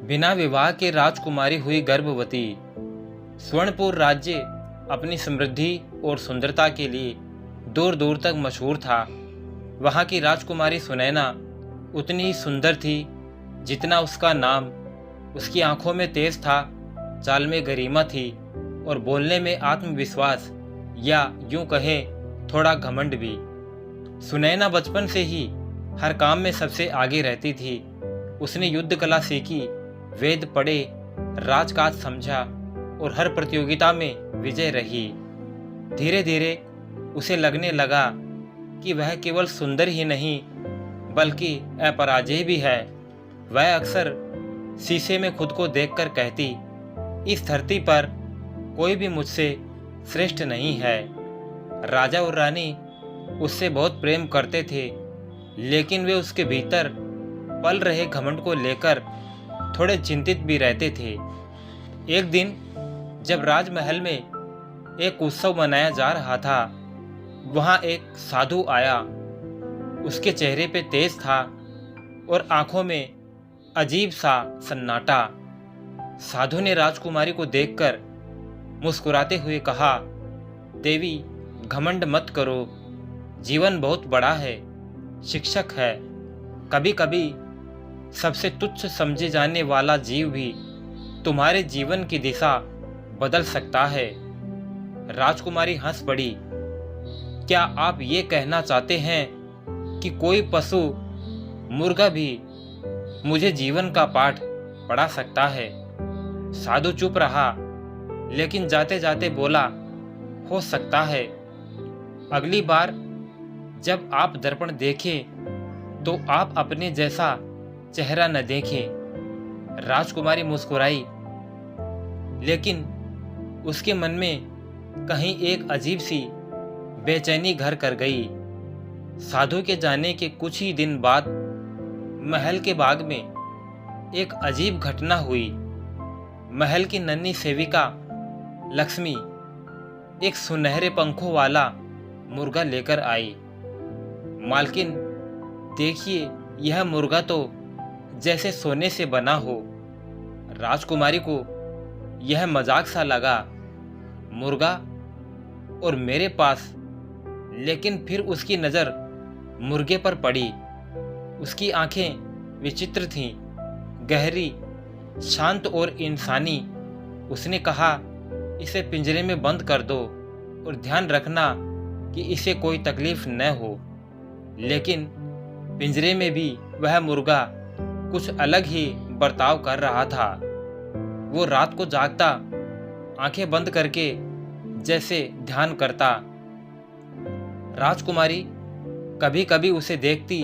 बिना विवाह के राजकुमारी हुई गर्भवती। स्वर्णपुर राज्य अपनी समृद्धि और सुंदरता के लिए दूर दूर तक मशहूर था। वहाँ की राजकुमारी सुनैना उतनी ही सुंदर थी जितना उसका नाम। उसकी आंखों में तेज था, चाल में गरिमा थी और बोलने में आत्मविश्वास, या यूं कहें थोड़ा घमंड भी। सुनैना बचपन से ही हर काम में सबसे आगे रहती थी। उसने युद्ध कला सीखी, वेद पढ़े, राजकाज समझा और हर प्रतियोगिता में विजय रही। धीरे धीरे उसे लगने लगा कि वह केवल सुंदर ही नहीं बल्कि अपराजेय भी है। वह अक्सर शीशे में खुद को देखकर कहती, इस धरती पर कोई भी मुझसे श्रेष्ठ नहीं है। राजा और रानी उससे बहुत प्रेम करते थे, लेकिन वे उसके भीतर पल रहे घमंड को लेकर थोड़े चिंतित भी रहते थे। एक दिन जब राजमहल में एक उत्सव मनाया जा रहा था, वहां एक साधु आया। उसके चेहरे पे तेज था और आंखों में अजीब सा सन्नाटा। साधु ने राजकुमारी को देखकर मुस्कुराते हुए कहा, देवी, घमंड मत करो, जीवन बहुत बड़ा है, शिक्षक है। कभी कभी सबसे तुच्छ समझे जाने वाला जीव भी तुम्हारे जीवन की दिशा बदल सकता है। राजकुमारी हंस पड़ी। क्या आप ये कहना चाहते हैं कि कोई पशु, मुर्गा भी मुझे जीवन का पाठ पढ़ा सकता है? साधु चुप रहा, लेकिन जाते जाते बोला, हो सकता है। अगली बार जब आप दर्पण देखें तो आप अपने जैसा चेहरा न देखें। राजकुमारी मुस्कुराई, लेकिन उसके मन में कहीं एक अजीब सी बेचैनी घर कर गई। साधु के जाने के कुछ ही दिन बाद महल के बाग में एक अजीब घटना हुई। महल की नन्ही सेविका लक्ष्मी एक सुनहरे पंखों वाला मुर्गा लेकर आई। मालकिन, देखिए, यह मुर्गा तो जैसे सोने से बना हो। राजकुमारी को यह मजाक सा लगा, मुर्गा और मेरे पास। लेकिन फिर उसकी नज़र मुर्गे पर पड़ी। उसकी आंखें विचित्र थीं, गहरी, शांत और इंसानी। उसने कहा, इसे पिंजरे में बंद कर दो और ध्यान रखना कि इसे कोई तकलीफ न हो। लेकिन पिंजरे में भी वह मुर्गा कुछ अलग ही बर्ताव कर रहा था। वो रात को जागता, आंखें बंद करके जैसे ध्यान करता। राजकुमारी कभी कभी उसे देखती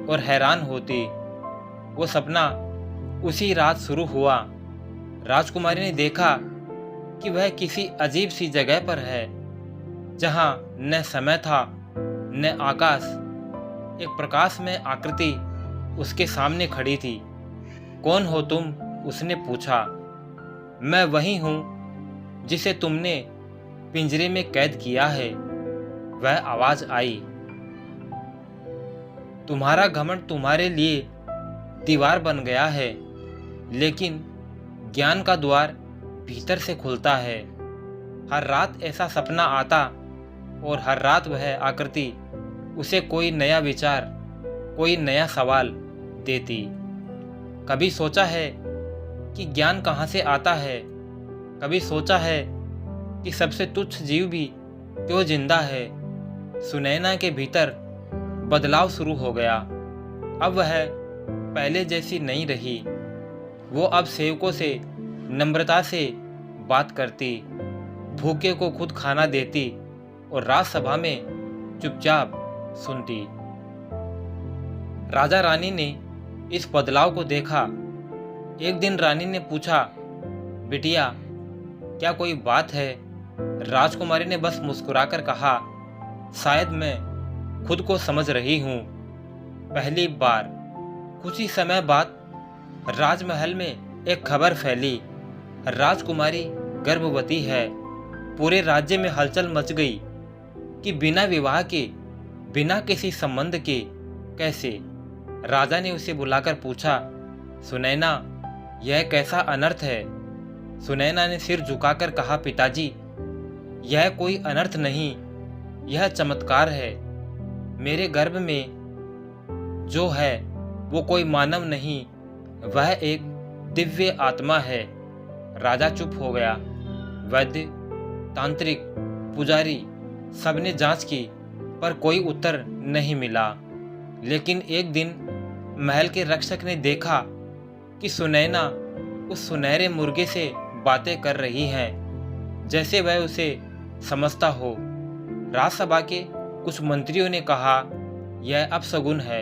और हैरान होती। वो सपना उसी रात शुरू हुआ। राजकुमारी ने देखा कि वह किसी अजीब सी जगह पर है, जहां न समय था न आकाश। एक प्रकाशमय आकृति उसके सामने खड़ी थी। कौन हो तुम? उसने पूछा। मैं वही हूं जिसे तुमने पिंजरे में कैद किया है, वह आवाज आई। तुम्हारा घमंड तुम्हारे लिए दीवार बन गया है, लेकिन ज्ञान का द्वार भीतर से खुलता है। हर रात ऐसा सपना आता और हर रात वह आकृति उसे कोई नया विचार, कोई नया सवाल देती। कभी सोचा है कि ज्ञान कहाँ से आता है? कभी सोचा है कि सबसे तुच्छ जीव भी क्यों जिंदा है? सुनैना के भीतर बदलाव शुरू हो गया। अब वह पहले जैसी नहीं रही। वो अब सेवकों से नम्रता से बात करती, भूखे को खुद खाना देती और राजसभा में चुपचाप सुनती। राजा रानी ने इस बदलाव को देखा। एक दिन रानी ने पूछा, बिटिया, क्या कोई बात है? राजकुमारी ने बस मुस्कुराकर कहा, शायद मैं खुद को समझ रही हूँ पहली बार। कुछ ही समय बाद राजमहल में एक खबर फैली, राजकुमारी गर्भवती है। पूरे राज्य में हलचल मच गई कि बिना विवाह के, बिना किसी संबंध के कैसे? राजा ने उसे बुलाकर पूछा, सुनैना, यह कैसा अनर्थ है। सुनैना ने सिर झुकाकर कहा, पिताजी, यह कोई अनर्थ नहीं, यह चमत्कार है। मेरे गर्भ में जो है वो कोई मानव नहीं, वह एक दिव्य आत्मा है। राजा चुप हो गया। वैद्य, तांत्रिक, पुजारी सबने जांच की पर कोई उत्तर नहीं मिला। लेकिन एक दिन महल के रक्षक ने देखा कि सुनैना उस सुनहरे मुर्गे से बातें कर रही हैं, जैसे वह उसे समझता हो। राजसभा के कुछ मंत्रियों ने कहा, यह अपशगुन है,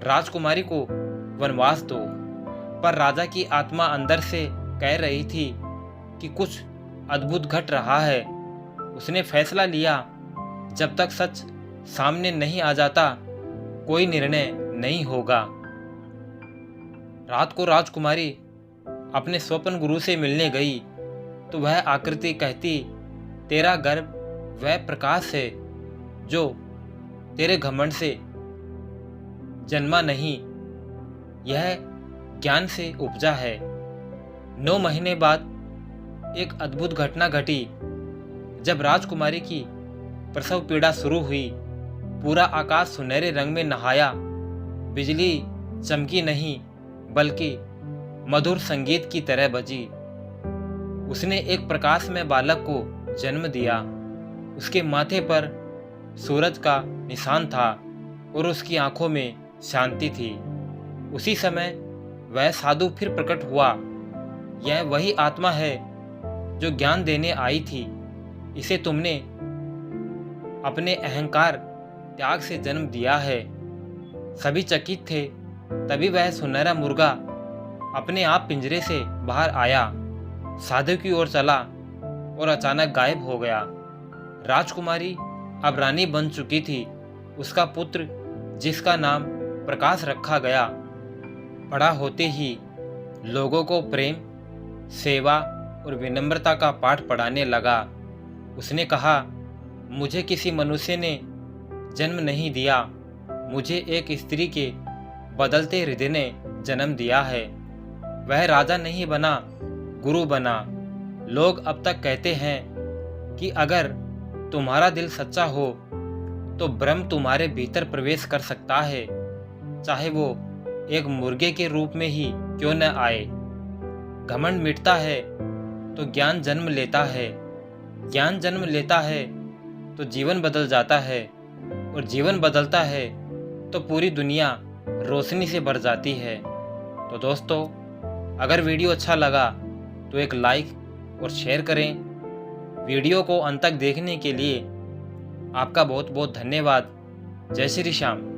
राजकुमारी को वनवास दो। पर राजा की आत्मा अंदर से कह रही थी कि कुछ अद्भुत घट रहा है। उसने फैसला लिया, जब तक सच सामने नहीं आ जाता कोई निर्णय नहीं होगा। रात को राजकुमारी अपने स्वप्न गुरु से मिलने गई तो वह आकृति कहती, तेरा गर्भ वह प्रकाश है जो तेरे घमंड से जन्मा नहीं, यह ज्ञान से उपजा है। 9 महीने बाद एक अद्भुत घटना घटी। जब राजकुमारी की प्रसव पीड़ा शुरू हुई, पूरा आकाश सुनहरे रंग में नहाया। बिजली चमकी नहीं बल्कि मधुर संगीत की तरह बजी। उसने एक प्रकाश में बालक को जन्म दिया। उसके माथे पर सूरज का निशान था और उसकी आंखों में शांति थी। उसी समय वह साधु फिर प्रकट हुआ। यह वही आत्मा है जो ज्ञान देने आई थी। इसे तुमने अपने अहंकार त्याग से जन्म दिया है। सभी चकित थे। तभी वह सुनहरा मुर्गा अपने आप पिंजरे से बाहर आया, साधु की ओर चला और अचानक गायब हो गया। राजकुमारी अब रानी बन चुकी थी। उसका पुत्र, जिसका नाम प्रकाश रखा गया, बड़ा होते ही लोगों को प्रेम, सेवा और विनम्रता का पाठ पढ़ाने लगा। उसने कहा, मुझे किसी मनुष्य ने जन्म नहीं दिया, मुझे एक स्त्री के बदलते हृदय ने जन्म दिया है। वह राजा नहीं बना, गुरु बना। लोग अब तक कहते हैं कि अगर तुम्हारा दिल सच्चा हो तो ब्रह्म तुम्हारे भीतर प्रवेश कर सकता है, चाहे वो एक मुर्गे के रूप में ही क्यों न आए। घमंड मिटता है तो ज्ञान जन्म लेता है, ज्ञान जन्म लेता है तो जीवन बदल जाता है, और जीवन बदलता है तो पूरी दुनिया रोशनी से भर जाती है। तो दोस्तों, अगर वीडियो अच्छा लगा तो एक लाइक और शेयर करें। वीडियो को अंत तक देखने के लिए आपका बहुत बहुत धन्यवाद। जय श्री श्याम।